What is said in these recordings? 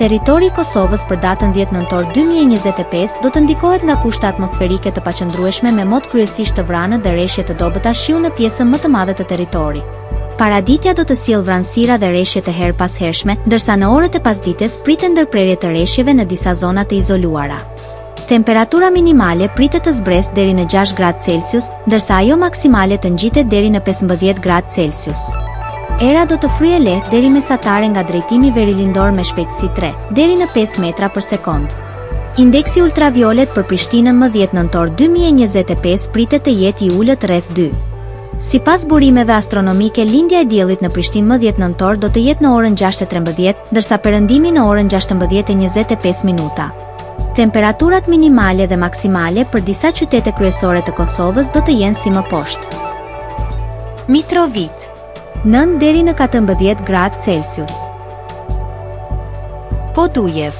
Territori i Kosovës për datën 10 nëntor 2025 do të ndikohet nga kushte atmosferike të paqëndrueshme me mod kryesisht të vranë dhe rreshje të dobëta shiu në pjesën më të madhe të territorit. Paraditja do të sjellë vranësira dhe rreshje të her pas hershme, ndërsa në orët e pasdites pritet ndërprerje të rreshjeve në disa zona të izoluara. Temperatura minimale pritet të zbresë deri në 6 gradë Celsius, ndërsa ajo maksimale të ngjitet deri në 15 gradë Celsius. Era do të fryejë lehtë deri mesatare nga drejtimi verilindor me shpejtësi 3 deri në 5 metra për sekond. Indeksi ultraviolet për Prishtinën më 10 nëntor 2025 pritet të jetë i ulët rreth 2. Sipas burimeve astronomike, lindja e diellit në Prishtinë më 10 nëntor do të jetë në orën 6:13, ndërsa perëndimi në orën 16:25 minuta. Temperaturat minimale dhe maksimale për disa qytete kryesore të Kosovës do të jenë si më poshtë. Mitrovica 9 deri në 14 gradë Celsius. Podujev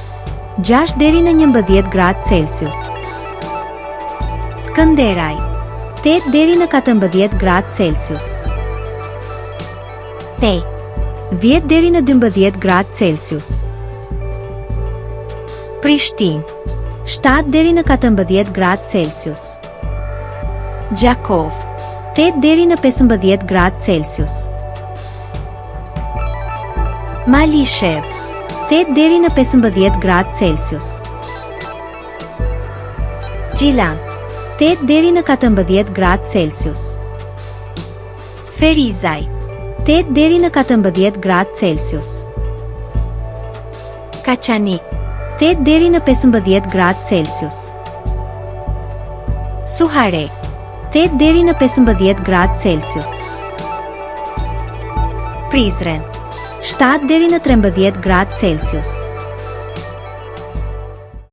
6 deri në 11 gradë Celsius. Skënderaj 8 deri në 14 gradë Celsius. Pej 10 deri në 12 gradë Celsius. Prishtinë 7 deri në 14 gradë Celsius. Gjakov 8 deri në 15 gradë Celsius. Malishev 8 deri në 15 gradë Celsius. Gjilan 8 deri në 14 gradë Celsius. Ferizaj 8 deri në 14 gradë Celsius. Kaçanik 8 deri në 15 gradë Celsius. Suharek 8 deri në 15 gradë Celsius. Prizren 7 deri në 13 gradë Celsius.